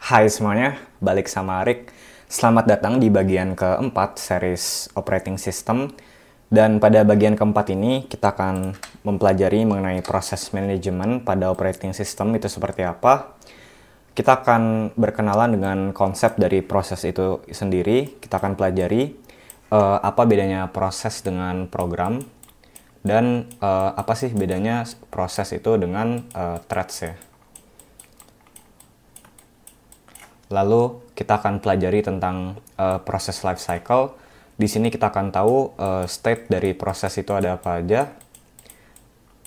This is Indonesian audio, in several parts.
Hai semuanya, balik sama Arik. Selamat datang di bagian keempat series operating system. Dan pada bagian keempat ini kita akan mempelajari mengenai proses manajemen pada operating system itu seperti apa. Kita akan berkenalan dengan konsep dari proses itu sendiri. Kita akan pelajari apa bedanya proses dengan program. Dan apa sih bedanya proses itu dengan threads ya. Lalu kita akan pelajari tentang proses life cycle. Di sini kita akan tahu state dari proses itu ada apa aja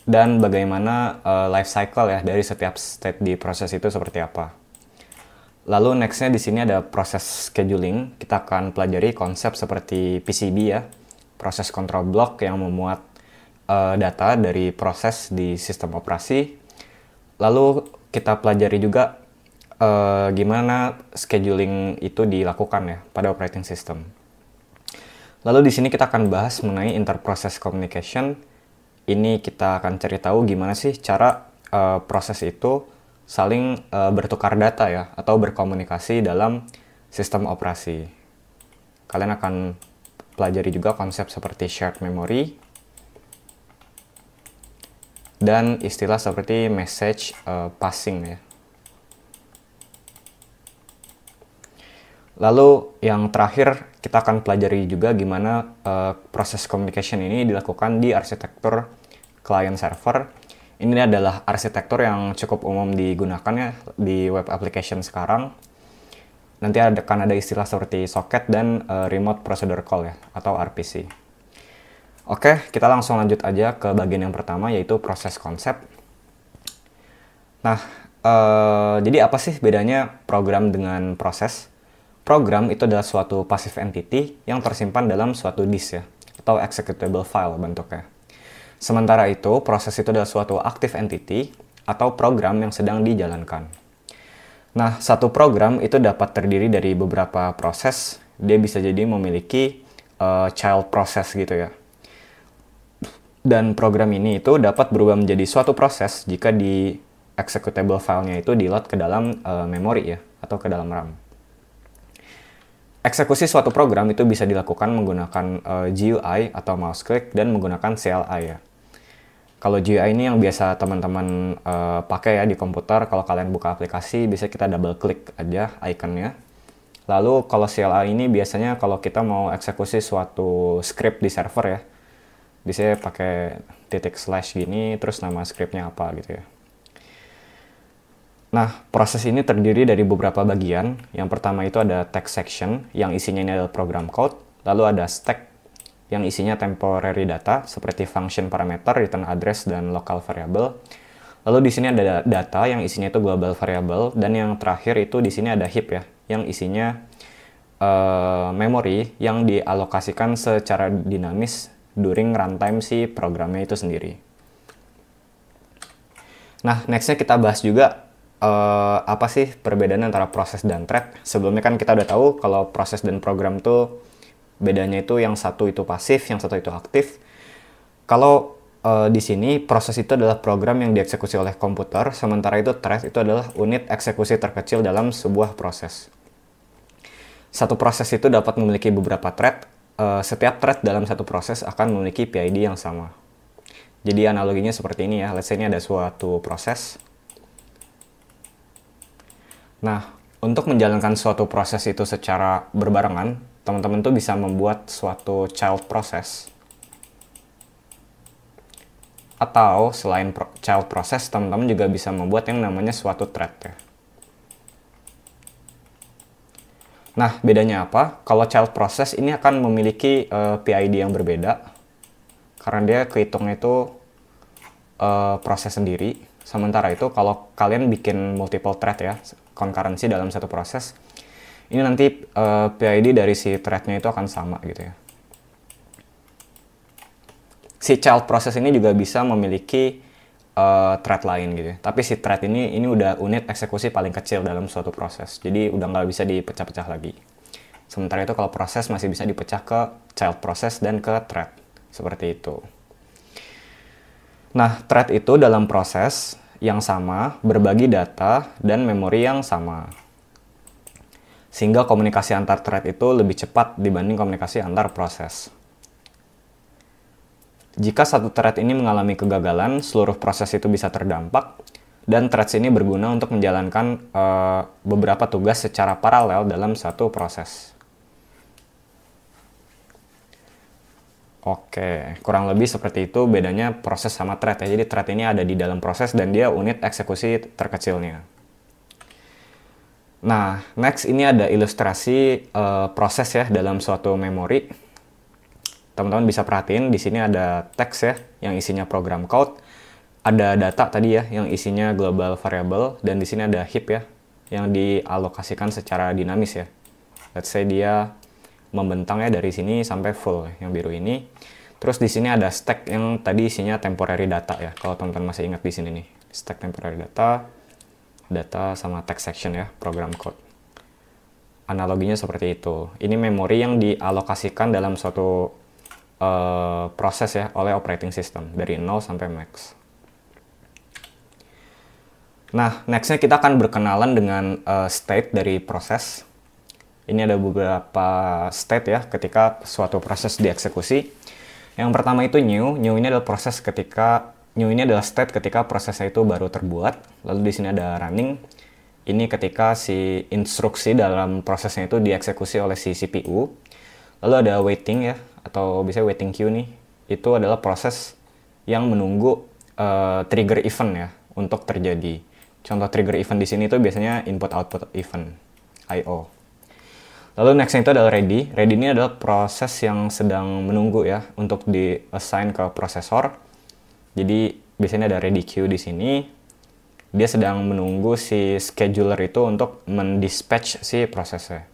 dan bagaimana life cycle ya dari setiap state di proses itu seperti apa. Lalu nextnya di sini ada proses scheduling. Kita akan pelajari konsep seperti PCB ya, proses control block yang memuat data dari proses di sistem operasi. Lalu kita pelajari juga gimana scheduling itu dilakukan ya pada operating system. Lalu di sini kita akan bahas mengenai interprocess communication. Ini kita akan cari tahu gimana sih cara proses itu saling bertukar data ya atau berkomunikasi dalam sistem operasi. Kalian akan pelajari juga konsep seperti shared memory dan istilah seperti message passing ya. Lalu yang terakhir kita akan pelajari juga gimana proses communication ini dilakukan di arsitektur client server. Ini adalah arsitektur yang cukup umum digunakan ya di web application sekarang. Nanti akan ada istilah seperti socket dan remote procedure call ya atau RPC. Oke, kita langsung lanjut aja ke bagian yang pertama yaitu proses konsep. Nah, jadi apa sih bedanya program dengan proses? Program itu adalah suatu passive entity yang tersimpan dalam suatu disk ya, atau executable file bentuknya. Sementara itu, proses itu adalah suatu active entity atau program yang sedang dijalankan. Nah, satu program itu dapat terdiri dari beberapa proses. Dia bisa jadi memiliki child process gitu ya. Dan program ini itu dapat berubah menjadi suatu proses jika di executable filenya itu di-load ke dalam memori ya, atau ke dalam RAM. Eksekusi suatu program itu bisa dilakukan menggunakan GUI atau mouse click dan menggunakan CLI ya. Kalau GUI ini yang biasa teman-teman pakai ya di komputer, kalau kalian buka aplikasi bisa kita double klik aja ikonnya. Lalu kalau CLI ini biasanya kalau kita mau eksekusi suatu script di server ya, bisa pakai // gini terus nama scriptnya apa gitu ya. Nah, proses ini terdiri dari beberapa bagian. Yang pertama itu ada text section, yang isinya ini adalah program code. Lalu ada stack, yang isinya temporary data, seperti function parameter, return address, dan local variable. Lalu di sini ada data, yang isinya itu global variable. Dan yang terakhir itu di sini ada heap ya, yang isinya memory yang dialokasikan secara dinamis during runtime si programnya itu sendiri. Nah, nextnya kita bahas juga apa sih perbedaan antara proses dan thread. Sebelumnya kan kita udah tahu kalau proses dan program tuh bedanya itu yang satu itu pasif, yang satu itu aktif. Kalau di sini proses itu adalah program yang dieksekusi oleh komputer, sementara itu thread itu adalah unit eksekusi terkecil dalam sebuah proses. Satu proses itu dapat memiliki beberapa thread. Setiap thread dalam satu proses akan memiliki PID yang sama. Jadi analoginya seperti ini ya. Let's say ini ada suatu proses. Nah, untuk menjalankan suatu proses itu secara berbarengan, teman-teman tuh bisa membuat suatu child process. Atau selain child process, teman-teman juga bisa membuat yang namanya suatu thread ya. Nah, bedanya apa? Kalau child process ini akan memiliki PID yang berbeda. Karena dia kehitungnya itu proses sendiri. Sementara itu kalau kalian bikin multiple thread ya, concurrency dalam satu proses, ini nanti PID dari si threadnya itu akan sama gitu ya. Si child process ini juga bisa memiliki thread lain gitu ya. Tapi si thread ini udah unit eksekusi paling kecil dalam suatu proses. Jadi udah nggak bisa dipecah-pecah lagi. Sementara itu kalau proses masih bisa dipecah ke child process dan ke thread. Seperti itu. Nah, thread itu dalam proses yang sama berbagi data dan memori yang sama. sehingga komunikasi antar thread itu lebih cepat dibanding komunikasi antar proses. Jika satu thread ini mengalami kegagalan, seluruh proses itu bisa terdampak, dan threads ini berguna untuk menjalankan beberapa tugas secara paralel dalam satu proses. Oke, kurang lebih seperti itu bedanya proses sama thread ya. Jadi thread ini ada di dalam proses dan dia unit eksekusi terkecilnya. Nah, next ini ada ilustrasi proses ya dalam suatu memori. Teman-teman bisa perhatiin di sini ada teks ya yang isinya program code, ada data tadi ya yang isinya global variable, dan di sini ada heap ya yang dialokasikan secara dinamis ya. Let's say dia membentang ya dari sini sampai full yang biru ini. Terus di sini ada stack yang tadi isinya temporary data ya. Kalau teman-teman masih ingat di sini nih, stack temporary data, data sama text section ya, program code. Analoginya seperti itu. Ini memori yang dialokasikan dalam suatu proses ya oleh operating system dari 0 sampai max. Nah, nextnya kita akan berkenalan dengan state dari proses. Ini ada beberapa state ya ketika suatu proses dieksekusi. Yang pertama itu new. New ini adalah state ketika prosesnya itu baru terbuat. Lalu di sini ada running. Ini ketika si instruksi dalam prosesnya itu dieksekusi oleh si CPU. Lalu ada waiting ya, atau bisa waiting queue nih. Itu adalah proses yang menunggu trigger event ya untuk terjadi. Contoh trigger event di sini itu biasanya input-output event, I/O. Lalu nextnya itu adalah ready. Ready ini adalah proses yang sedang menunggu ya untuk di-assign ke prosesor. Jadi biasanya ada ready queue di sini. Dia sedang menunggu si scheduler itu untuk mendispatch si prosesnya.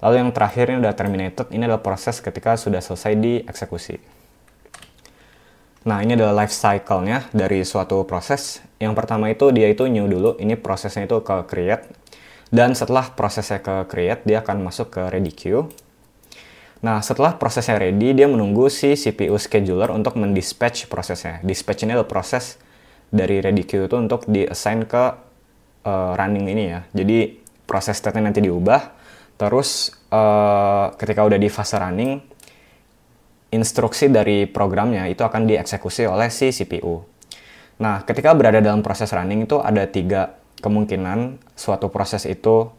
Lalu yang terakhir ini udah terminated. Ini adalah proses ketika sudah selesai dieksekusi. Nah, ini adalah life cycle-nya dari suatu proses. Yang pertama itu dia itu new dulu. Ini prosesnya itu ke create. Dan setelah prosesnya ke create, dia akan masuk ke ready queue. Nah, setelah prosesnya ready, dia menunggu si CPU scheduler untuk mendispatch prosesnya. Dispatch ini adalah proses dari ready queue itu untuk di-assign ke running ini ya. Jadi, proses state-nya nanti diubah. Terus, ketika udah di fase running, instruksi dari programnya itu akan dieksekusi oleh si CPU. Nah, ketika berada dalam proses running itu ada 3 kemungkinan suatu proses itu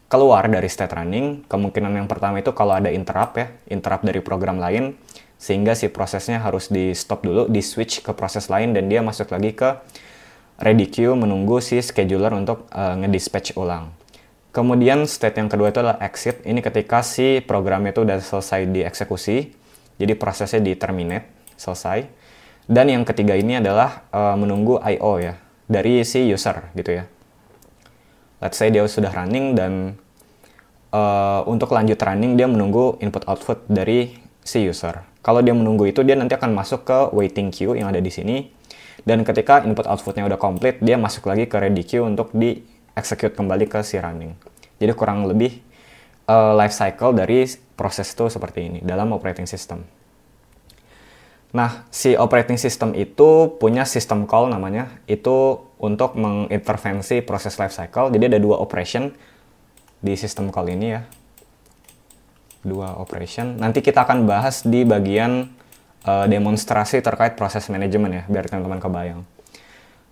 keluar dari state running. Kemungkinan yang pertama itu kalau ada interrupt ya, interrupt dari program lain, sehingga si prosesnya harus di stop dulu, di switch ke proses lain, dan dia masuk lagi ke ready queue menunggu si scheduler untuk ngedispatch ulang. Kemudian state yang kedua itu adalah exit. Ini ketika si program itu udah selesai dieksekusi, jadi prosesnya di terminate, selesai. Dan yang ketiga ini adalah menunggu I/O ya, dari si user gitu ya. Let's say dia sudah running dan untuk lanjut running dia menunggu input-output dari si user. Kalau dia menunggu itu, dia nanti akan masuk ke waiting queue yang ada di sini. Dan ketika input-outputnya udah complete, dia masuk lagi ke ready queue untuk di-execute kembali ke si running. Jadi kurang lebih life cycle dari proses itu seperti ini dalam operating system. Nah, si operating system itu punya system call namanya, itu untuk mengintervensi proses life cycle. Jadi ada 2 operation di system call ini ya. 2 operation. Nanti kita akan bahas di bagian demonstrasi terkait proses manajemen ya, biar teman-teman kebayang.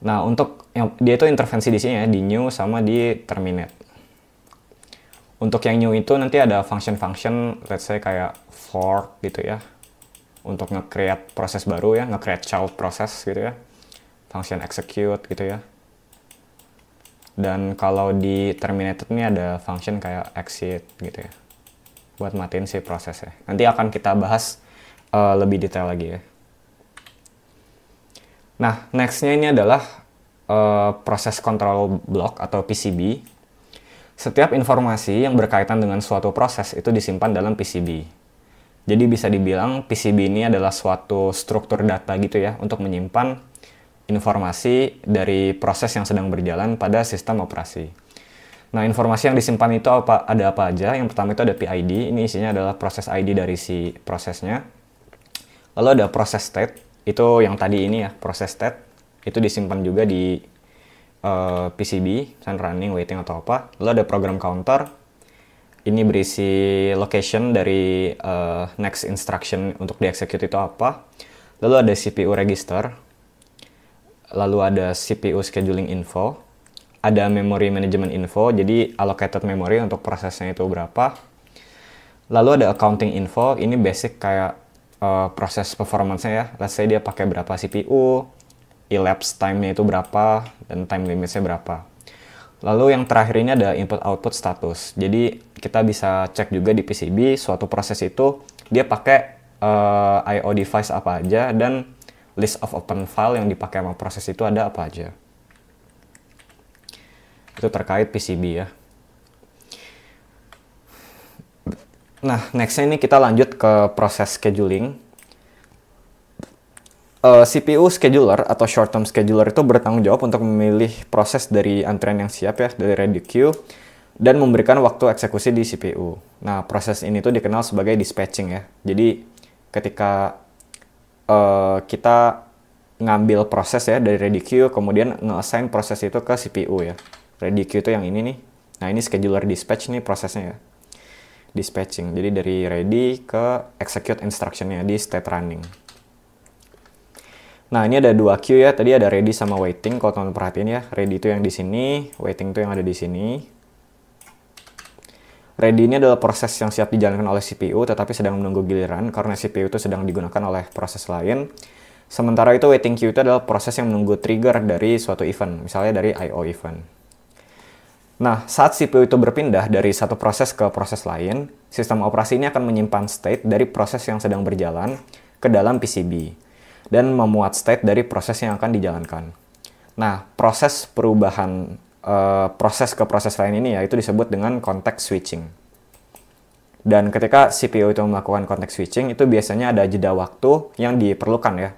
Nah, untuk dia itu intervensi di sini ya, di new sama di terminate. Untuk yang new itu nanti ada function-function, let's say kayak fork gitu ya, untuk nge-create proses baru ya, nge-create child process gitu ya, function execute gitu ya. Dan kalau di terminated ini ada function kayak exit gitu ya, buat matiin si prosesnya. Nanti akan kita bahas lebih detail lagi ya. Nah, nextnya ini adalah proses control block atau PCB. Setiap informasi yang berkaitan dengan suatu proses itu disimpan dalam PCB. Jadi bisa dibilang PCB ini adalah suatu struktur data gitu ya, untuk menyimpan informasi dari proses yang sedang berjalan pada sistem operasi. Nah, informasi yang disimpan itu ada apa aja? Yang pertama itu ada PID, ini isinya adalah proses ID dari si prosesnya. Lalu ada process state, itu yang tadi ini ya, process state, itu disimpan juga di PCB, misalnya running, waiting, atau apa. Lalu ada program counter, Ini berisi location dari next instruction untuk di-execute itu apa. Lalu ada CPU register. Lalu ada CPU scheduling info. Ada memory management info, jadi allocated memory untuk prosesnya itu berapa. Lalu ada accounting info, ini basic kayak proses performance-nya ya. Let's say dia pakai berapa CPU, elapsed time-nya itu berapa, dan time limit-nya berapa. Lalu yang terakhir ini ada input-output status. Jadi kita bisa cek juga di PCB suatu proses itu dia pakai I/O device apa aja dan list of open file yang dipakai sama proses itu ada apa aja. Itu terkait PCB ya. Nah, next-nya ini kita lanjut ke proses scheduling. CPU scheduler atau short term scheduler itu bertanggung jawab untuk memilih proses dari antrian yang siap ya, dari ready queue, dan memberikan waktu eksekusi di CPU. Nah, proses ini tuh dikenal sebagai dispatching ya. Jadi, ketika kita ngambil proses ya dari ready queue, kemudian nge-assign proses itu ke CPU ya. Ready queue itu yang ini nih. Nah, ini scheduler dispatch nih prosesnya ya. Dispatching, jadi dari ready ke execute instruction-nya di state running. Nah, ini ada dua queue ya. Tadi ada ready sama waiting. Kalau teman-teman perhatiin ya, ready itu yang di sini, waiting itu yang ada di sini. Ready ini adalah proses yang siap dijalankan oleh CPU, tetapi sedang menunggu giliran karena CPU itu sedang digunakan oleh proses lain. Sementara itu waiting queue itu adalah proses yang menunggu trigger dari suatu event, misalnya dari I/O event. Nah, saat CPU itu berpindah dari satu proses ke proses lain, sistem operasi ini akan menyimpan state dari proses yang sedang berjalan ke dalam PCB. Dan memuat state dari proses yang akan dijalankan. Nah, proses perubahan proses ke proses lain ini ya, itu disebut dengan context switching. Dan ketika CPU itu melakukan context switching, itu biasanya ada jeda waktu yang diperlukan ya,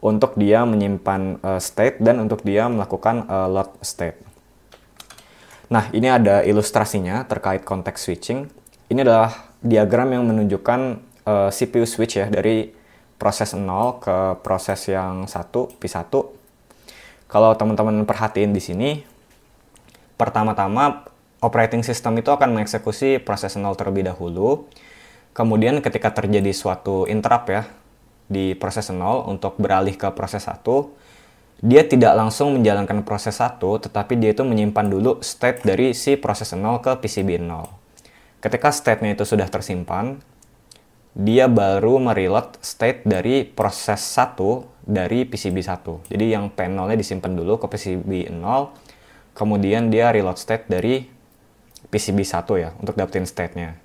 untuk dia menyimpan state dan untuk dia melakukan load state. Nah, ini ada ilustrasinya terkait context switching. Ini adalah diagram yang menunjukkan CPU switch ya, dari proses 0 ke proses yang 1, P1. Kalau teman-teman perhatiin di sini, pertama-tama operating system itu akan mengeksekusi proses 0 terlebih dahulu. Kemudian ketika terjadi suatu interrupt ya di proses 0 untuk beralih ke proses 1, dia tidak langsung menjalankan proses 1, tetapi dia itu menyimpan dulu state dari si proses 0 ke PCB 0. Ketika state-nya itu sudah tersimpan, dia baru mereload state dari proses 1 dari PCB 1. Jadi yang P0-nya disimpan dulu ke PCB 0, kemudian dia reload state dari PCB 1 ya, untuk dapetin state-nya.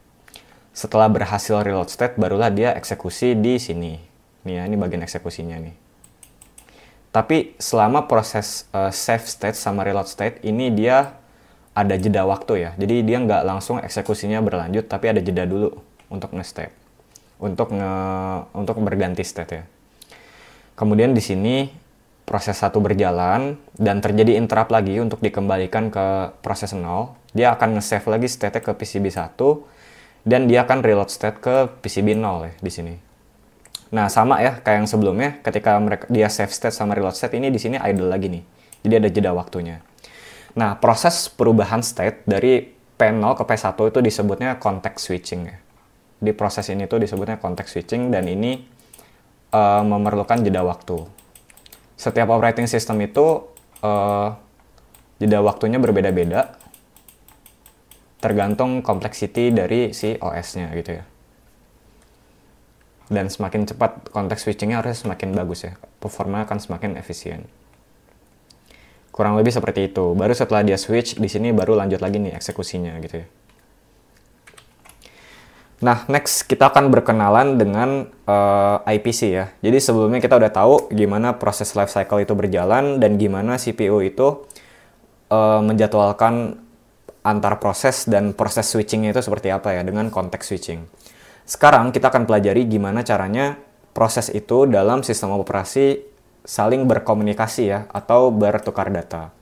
Setelah berhasil reload state, barulah dia eksekusi di sini. Nih ya, ini bagian eksekusinya nih. Tapi selama proses save state sama reload state, ini dia ada jeda waktu ya. Jadi dia nggak langsung eksekusinya berlanjut, tapi ada jeda dulu untuk nge-state. Untuk berganti state ya. Kemudian di sini proses 1 berjalan dan terjadi interrupt lagi untuk dikembalikan ke proses 0. Dia akan nge-save lagi state-nya ke PCB 1 dan dia akan reload state ke PCB 0 ya di sini. Nah, sama ya kayak yang sebelumnya, ketika dia save state sama reload state, ini di sini idle lagi nih. Jadi ada jeda waktunya. Nah, proses perubahan state dari P0 ke P1 itu disebutnya context switching ya. Di proses ini tuh disebutnya context switching, dan ini memerlukan jeda waktu. Setiap operating system itu jeda waktunya berbeda-beda, tergantung complexity dari si OS-nya gitu ya. Dan semakin cepat context switching-nya harus semakin bagus ya, performa akan semakin efisien. Kurang lebih seperti itu. Baru setelah dia switch, di sini baru lanjut lagi nih eksekusinya gitu ya. Nah, next kita akan berkenalan dengan IPC ya. Jadi sebelumnya kita udah tahu gimana proses life cycle itu berjalan dan gimana CPU itu menjadwalkan antar proses dan proses switchingnya itu seperti apa ya dengan context switching. Sekarang kita akan pelajari gimana caranya proses itu dalam sistem operasi saling berkomunikasi ya atau bertukar data.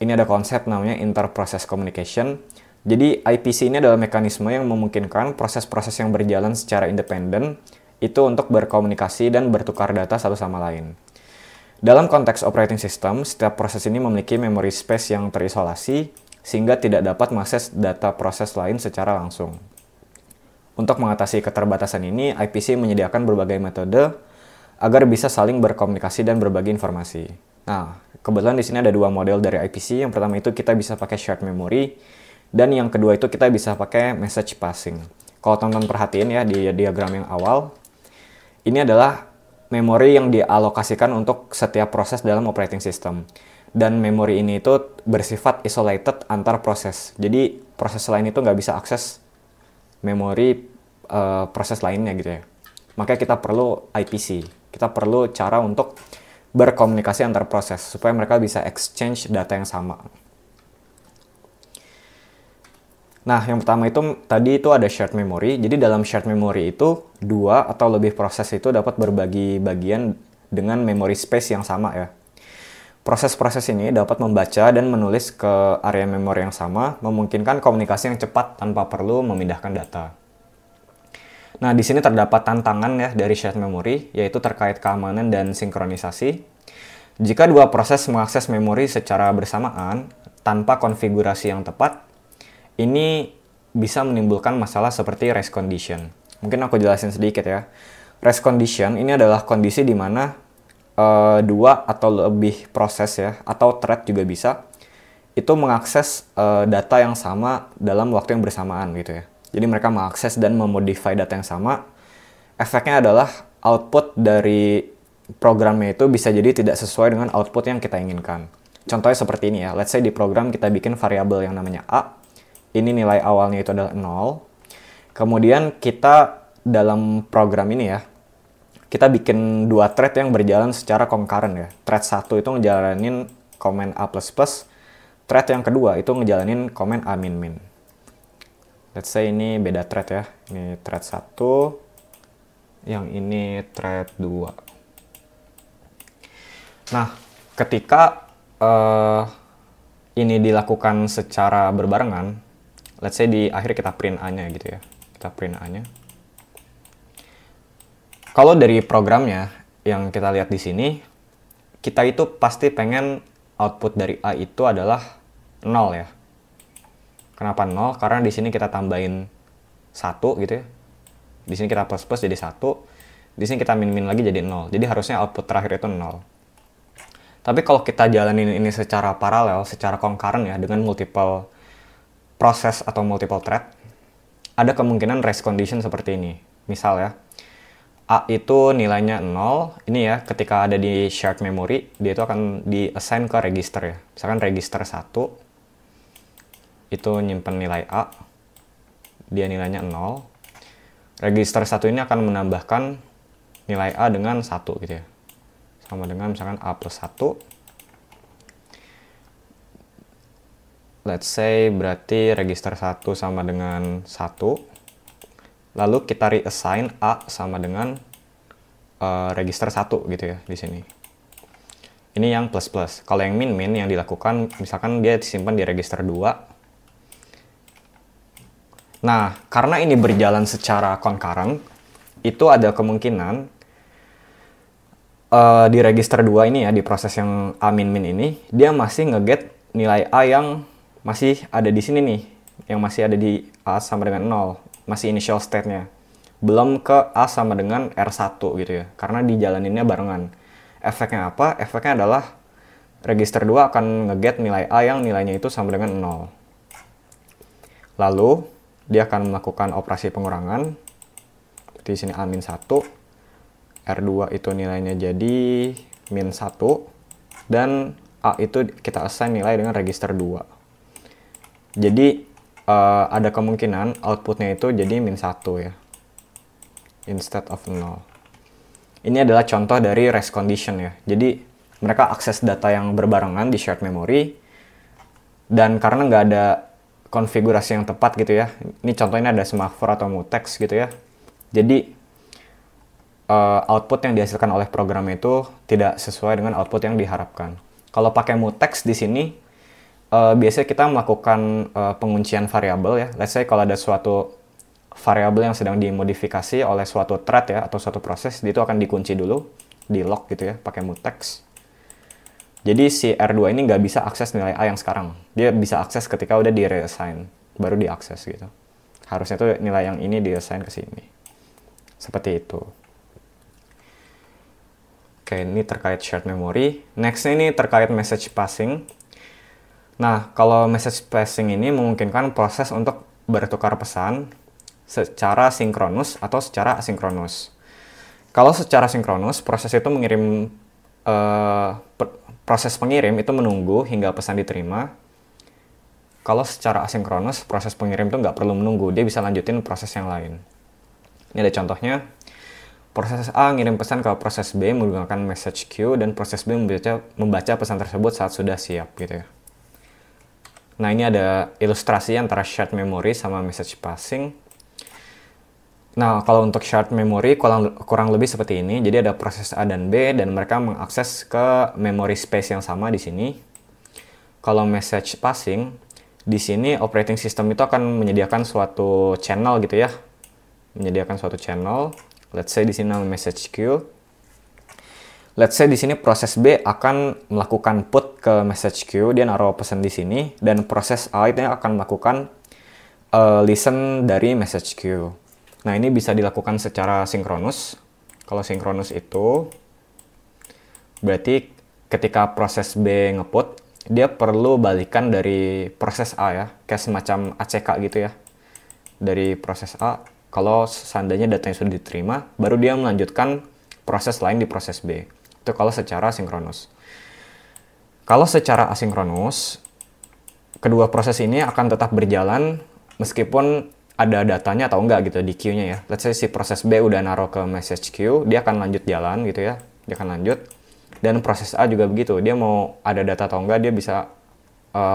Ini ada konsep namanya inter-process communication. Jadi IPC ini adalah mekanisme yang memungkinkan proses-proses yang berjalan secara independen itu untuk berkomunikasi dan bertukar data satu sama lain. Dalam konteks operating system, setiap proses ini memiliki memory space yang terisolasi sehingga tidak dapat mengakses data proses lain secara langsung. Untuk mengatasi keterbatasan ini, IPC menyediakan berbagai metode agar bisa saling berkomunikasi dan berbagi informasi. Nah, kebetulan di sini ada dua model dari IPC. Yang pertama itu kita bisa pakai shared memory, dan yang kedua itu kita bisa pakai message passing. Kalau teman-teman perhatiin ya di diagram yang awal, ini adalah memori yang dialokasikan untuk setiap proses dalam operating system. Dan memori ini itu bersifat isolated antar proses. Jadi proses lain itu nggak bisa akses memori proses lainnya gitu ya. Makanya kita perlu IPC. Kita perlu cara untuk berkomunikasi antar proses supaya mereka bisa exchange data yang sama. Nah, yang pertama itu tadi itu ada shared memory. Jadi dalam shared memory itu dua atau lebih proses itu dapat berbagi bagian dengan memory space yang sama ya. Proses-proses ini dapat membaca dan menulis ke area memori yang sama, memungkinkan komunikasi yang cepat tanpa perlu memindahkan data. Nah, di sini terdapat tantangan ya dari shared memory, yaitu terkait keamanan dan sinkronisasi. Jika dua proses mengakses memori secara bersamaan tanpa konfigurasi yang tepat, ini bisa menimbulkan masalah seperti race condition. Mungkin aku jelasin sedikit ya. Race condition ini adalah kondisi di mana dua atau lebih proses ya, atau thread juga bisa, itu mengakses data yang sama dalam waktu yang bersamaan gitu ya. Jadi mereka mengakses dan memodify data yang sama. Efeknya adalah output dari programnya itu bisa jadi tidak sesuai dengan output yang kita inginkan. Contohnya seperti ini ya. Let's say di program kita bikin variabel yang namanya A. Ini nilai awalnya itu adalah 0. Kemudian kita dalam program ini ya, kita bikin dua thread yang berjalan secara concurrent ya. Thread 1 itu ngejalanin komen A++, thread yang kedua itu ngejalanin komen A-. Let's say ini beda thread ya. Ini thread 1, yang ini thread 2. Nah, ketika ini dilakukan secara berbarengan, let's say di akhir kita print A-nya gitu ya. Kita print A-nya. Kalau dari programnya yang kita lihat di sini, kita itu pasti pengen output dari A itu adalah 0 ya. Kenapa 0? Karena di sini kita tambahin 1 gitu ya. Di sini kita plus jadi 1. Di sini kita min lagi jadi 0. Jadi harusnya output terakhir itu 0. Tapi kalau kita jalanin ini secara paralel, secara concurrent ya, dengan multiple proses atau multiple thread, ada kemungkinan race condition seperti ini. Misal ya, A itu nilainya 0, ini ya ketika ada di shared memory, dia itu akan di-assign ke register ya. Misalkan register 1, itu nyimpen nilai A, dia nilainya 0. Register 1 ini akan menambahkan nilai A dengan 1 gitu ya. Sama dengan misalkan A plus 1. Let's say berarti register 1 sama dengan 1. Lalu kita reassign A sama dengan register 1 gitu ya di sini. Ini yang plus plus. Kalau yang min yang dilakukan misalkan dia disimpan di register 2. Nah, karena ini berjalan secara concurrent, itu ada kemungkinan di register 2 ini ya, di proses yang A min ini, dia masih nge-get nilai A yang masih ada di sini nih, yang masih ada di A sama dengan 0. Masih initial state-nya. Belum ke A sama dengan R1 gitu ya. Karena dijalaninnya barengan. Efeknya apa? Efeknya adalah register 2 akan nge-get nilai A yang nilainya itu sama dengan 0. Lalu, dia akan melakukan operasi pengurangan. Di sini A-1. R2 itu nilainya jadi -1. Dan A itu kita assign nilai dengan register 2. Jadi, ada kemungkinan outputnya itu jadi -1 ya, instead of 0. Ini adalah contoh dari race condition ya. Jadi mereka akses data yang berbarengan di shared memory, dan karena nggak ada konfigurasi yang tepat gitu ya. Ini contohnya ada semaphore atau mutex gitu ya. Jadi output yang dihasilkan oleh program itu tidak sesuai dengan output yang diharapkan. Kalau pakai mutex di sini, biasanya kita melakukan penguncian variabel ya. Let's say kalau ada suatu variabel yang sedang dimodifikasi oleh suatu thread ya, atau suatu proses, itu akan dikunci dulu, di lock gitu ya, pakai mutex. Jadi si R2 ini nggak bisa akses nilai A yang sekarang. Dia bisa akses ketika udah di reassign, baru diakses gitu. Harusnya tuh nilai yang ini diassign ke sini. Seperti itu. Oke, ini terkait shared memory. Next ini terkait message passing. Nah, kalau message passing ini memungkinkan proses untuk bertukar pesan secara sinkronus atau secara asinkronus. Kalau secara sinkronus, proses itu mengirim proses pengirim itu menunggu hingga pesan diterima. Kalau secara asinkronus, proses pengirim itu nggak perlu menunggu, dia bisa lanjutin proses yang lain. Ini ada contohnya. Proses A ngirim pesan ke proses B menggunakan message queue dan proses B membaca pesan tersebut saat sudah siap gitu ya. Nah, ini ada ilustrasi antara shared memory sama message passing. Nah, kalau untuk shared memory kurang lebih seperti ini. Jadi ada proses A dan B dan mereka mengakses ke memory space yang sama di sini. Kalau message passing, di sini operating system itu akan menyediakan suatu channel gitu ya. Menyediakan suatu channel. Let's say di sini nama message queue. Let's say di sini proses B akan melakukan put ke message queue, dia naruh pesan di sini dan proses A itu akan melakukan listen dari message queue. Nah, ini bisa dilakukan secara sinkronus. Kalau sinkronus itu berarti ketika proses B nge-put, dia perlu balikan dari proses A ya, kayak semacam ACK gitu ya. Dari proses A, kalau seandainya datanya sudah diterima, baru dia melanjutkan proses lain di proses B. Itu kalau secara sinkronus. Kalau secara asinkronus, kedua proses ini akan tetap berjalan meskipun ada datanya atau enggak gitu di queue-nya ya. Let's say si proses B udah naruh ke message queue, dia akan lanjut jalan gitu ya. Dia akan lanjut. Dan proses A juga begitu. Dia mau ada data atau enggak, dia bisa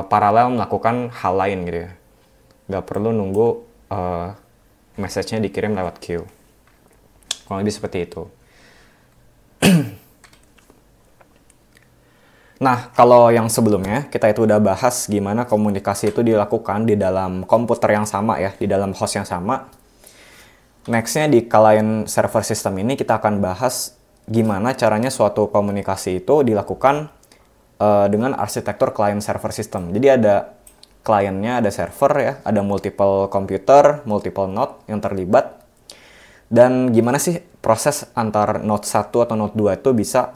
paralel melakukan hal lain gitu ya. Nggak perlu nunggu message-nya dikirim lewat queue. Kurang lebih seperti itu. Nah, kalau yang sebelumnya, kita itu udah bahas gimana komunikasi itu dilakukan di dalam komputer yang sama ya, di dalam host yang sama. Next-nya di client server system ini kita akan bahas gimana caranya suatu komunikasi itu dilakukan dengan arsitektur client server system. Jadi ada kliennya, ada server ya, ada multiple computer, multiple node yang terlibat. Dan gimana sih proses antar node 1 atau node 2 itu bisa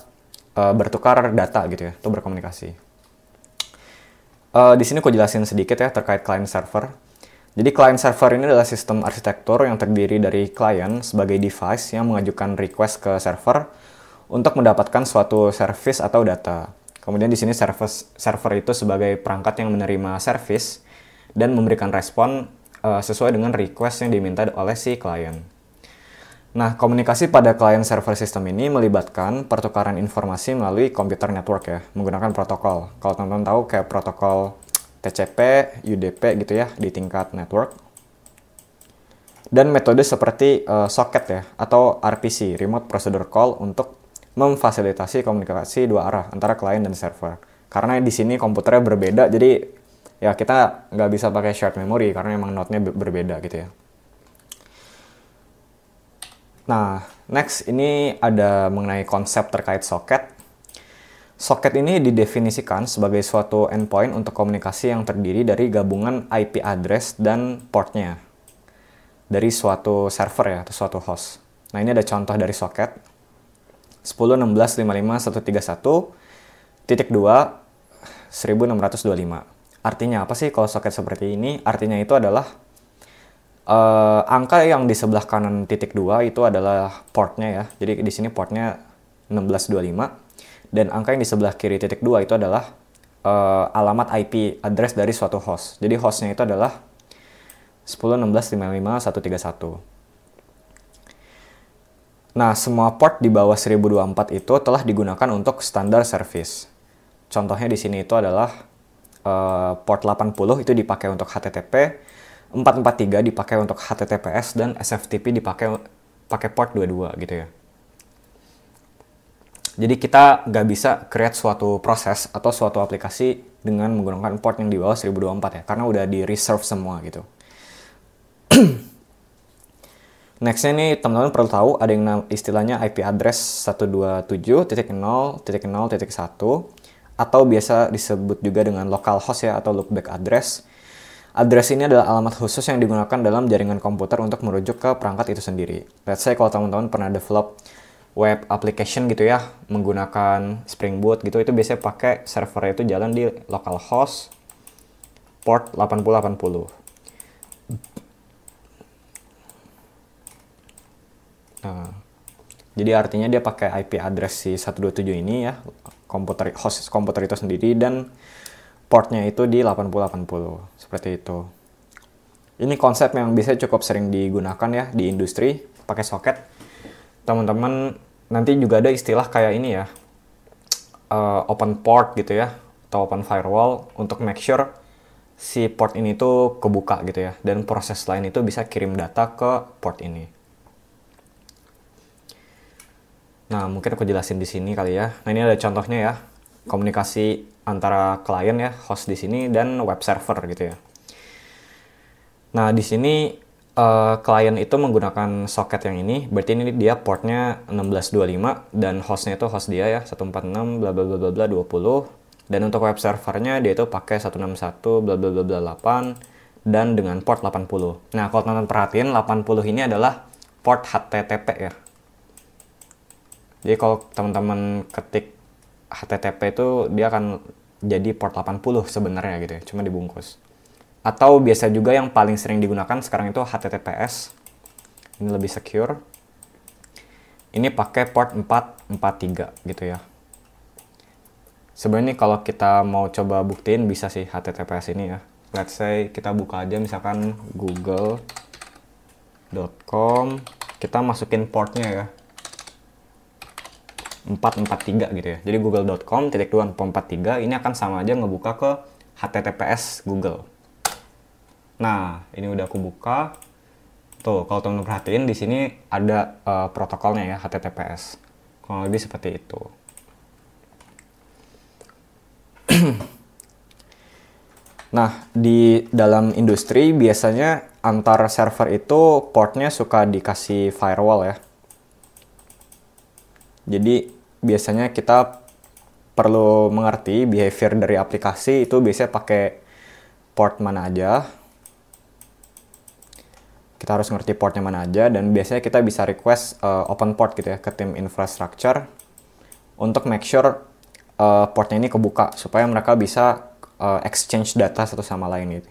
bertukar data gitu ya, itu berkomunikasi. Di sini aku jelasin sedikit ya terkait client server. Jadi client server ini adalah sistem arsitektur yang terdiri dari client sebagai device yang mengajukan request ke server untuk mendapatkan suatu service atau data. Kemudian di sini server itu sebagai perangkat yang menerima service dan memberikan respon sesuai dengan request yang diminta oleh si client. Nah, komunikasi pada client server system ini melibatkan pertukaran informasi melalui computer network ya, menggunakan protokol. Kalau teman-teman tahu kayak protokol TCP, UDP gitu ya, di tingkat network. Dan metode seperti socket ya, atau RPC, Remote Procedure Call, untuk memfasilitasi komunikasi dua arah antara client dan server. Karena di sini komputernya berbeda, jadi ya kita nggak bisa pakai shared memory karena emang node-nya berbeda gitu ya. Nah, next ini ada mengenai konsep terkait socket. Socket ini didefinisikan sebagai suatu endpoint untuk komunikasi yang terdiri dari gabungan IP address dan portnya dari suatu server ya, atau suatu host. Nah, ini ada contoh dari socket. 10.16.51.2.1625. Artinya apa sih kalau socket seperti ini? Artinya itu adalah angka yang di sebelah kanan titik 2 itu adalah portnya ya. Jadi di sini portnya 1625 dan angka yang di sebelah kiri titik 2 itu adalah alamat IP address dari suatu host. Jadi hostnya itu adalah 10.16.55.131. Nah, semua port di bawah 1024 itu telah digunakan untuk standar service. Contohnya di sini itu adalah port 80 itu dipakai untuk HTTP, 443 dipakai untuk HTTPS, dan SFTP dipakai port 22 gitu ya. Jadi kita nggak bisa create suatu proses atau suatu aplikasi dengan menggunakan port yang di bawah 1024 ya, karena udah di reserve semua gitu. Nextnya nih teman-teman perlu tahu ada yang istilahnya IP address 127.0.0.1 atau biasa disebut juga dengan localhost ya, atau loopback address. Address ini adalah alamat khusus yang digunakan dalam jaringan komputer untuk merujuk ke perangkat itu sendiri. Let's say kalau teman-teman pernah develop web application gitu ya, menggunakan Spring Boot gitu, itu biasanya pakai servernya itu jalan di localhost port 8080. Nah, jadi artinya dia pakai IP address si 127 ini ya, host komputer itu sendiri, dan portnya itu di 8080, seperti itu. Ini konsep yang bisa cukup sering digunakan ya di industri, pakai soket. Teman-teman nanti juga ada istilah kayak ini ya, open port gitu ya, atau open firewall, untuk make sure si port ini tuh kebuka gitu ya, dan proses lain itu bisa kirim data ke port ini. Nah, mungkin aku jelasin di sini kali ya. Nah, ini ada contohnya ya, komunikasi antara klien ya, host di sini, dan web server gitu ya. Nah, di sini klien itu menggunakan soket yang ini, berarti ini dia portnya 1625 dan hostnya itu host dia ya, 146 bla bla bla bla 20. Dan untuk web servernya dia itu pakai 161 bla bla bla 8 dan dengan port 80. Nah, kalau teman-teman perhatiin 80 ini adalah port HTTP ya. Jadi kalau teman-teman ketik HTTP itu dia akan jadi port 80 sebenarnya gitu ya, cuma dibungkus. Atau biasa juga yang paling sering digunakan sekarang itu HTTPS. Ini lebih secure. Ini pakai port 443 gitu ya. Sebenarnya kalau kita mau coba buktiin bisa sih HTTPS ini ya. Let's say kita buka aja misalkan google.com, kita masukin portnya ya, 443 gitu ya. Jadi google.com/443 ini akan sama aja ngebuka ke HTTPS Google. Nah, ini udah aku buka. Tuh, kalau teman-teman perhatiin di sini ada protokolnya ya, HTTPS. Kurang lebih seperti itu. Nah, di dalam industri biasanya antar server itu portnya suka dikasih firewall ya. Jadi biasanya kita perlu mengerti behavior dari aplikasi itu biasanya pakai port mana aja. Kita harus ngerti portnya mana aja, dan biasanya kita bisa request open port gitu ya ke tim infrastructure untuk make sure portnya ini kebuka supaya mereka bisa exchange data satu sama lain gitu.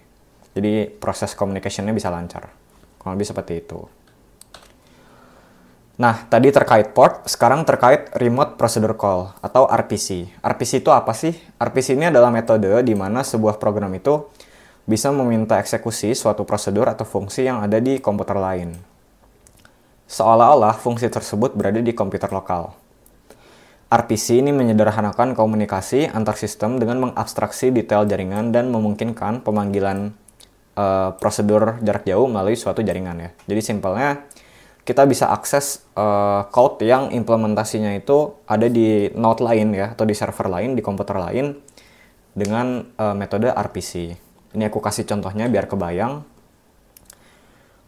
Jadi proses communication-nya bisa lancar. Kurang lebih seperti itu. Nah, tadi terkait port, sekarang terkait remote procedure call atau RPC. RPC itu apa sih? RPC ini adalah metode di mana sebuah program itu bisa meminta eksekusi suatu prosedur atau fungsi yang ada di komputer lain. Seolah-olah fungsi tersebut berada di komputer lokal. RPC ini menyederhanakan komunikasi antar sistem dengan mengabstraksi detail jaringan dan memungkinkan pemanggilan prosedur jarak jauh melalui suatu jaringan ya. Jadi simpelnya kita bisa akses code yang implementasinya itu ada di node lain ya, atau di server lain, di komputer lain dengan metode RPC. Ini aku kasih contohnya biar kebayang.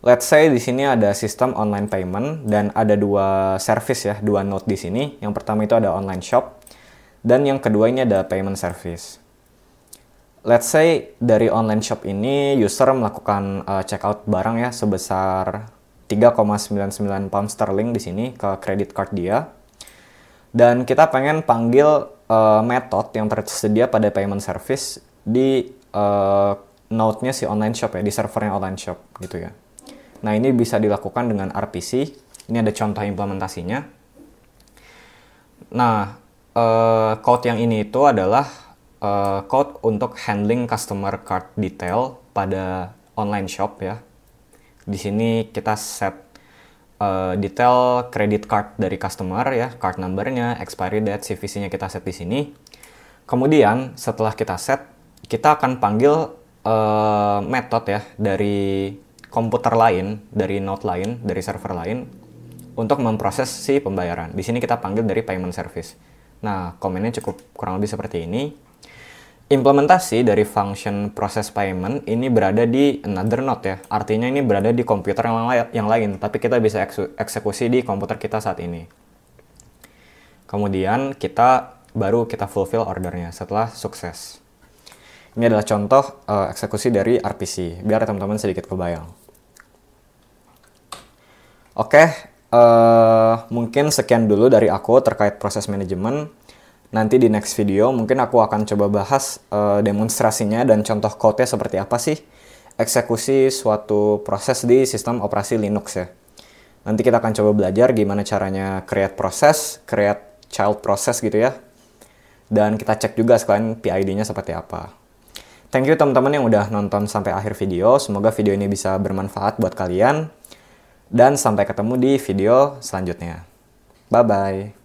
Let's say di sini ada sistem online payment dan ada dua service ya, dua node di sini. Yang pertama itu ada online shop dan yang kedua ini ada payment service. Let's say dari online shop ini user melakukan checkout barang ya sebesar 3,99 pound sterling di sini ke credit card dia. Dan kita pengen panggil method yang tersedia pada payment service di node-nya si online shop ya, di servernya online shop gitu ya. Nah, ini bisa dilakukan dengan RPC. Ini ada contoh implementasinya. Nah, code yang ini itu adalah code untuk handling customer card detail pada online shop ya. Di sini kita set detail credit card dari customer ya, card number-nya, expiry date, CVC-nya kita set di sini. Kemudian setelah kita set, kita akan panggil method ya dari komputer lain, dari node lain, dari server lain untuk memproses si pembayaran. Di sini kita panggil dari payment service. Nah, komennya cukup kurang lebih seperti ini. Implementasi dari function process payment ini berada di another node ya. Artinya ini berada di komputer yang lain, tapi kita bisa eksekusi di komputer kita saat ini. Kemudian kita baru kita fulfill ordernya setelah sukses. Ini adalah contoh eksekusi dari RPC, biar teman-teman sedikit kebayang. Oke, mungkin sekian dulu dari aku terkait proses manajemen. Nanti di next video mungkin aku akan coba bahas demonstrasinya dan contoh code-nya seperti apa sih eksekusi suatu proses di sistem operasi Linux ya. Nanti kita akan coba belajar gimana caranya create proses, create child process gitu ya. Dan kita cek juga sekalian PID-nya seperti apa. Thank you teman-teman yang udah nonton sampai akhir video. Semoga video ini bisa bermanfaat buat kalian. Dan sampai ketemu di video selanjutnya. Bye-bye.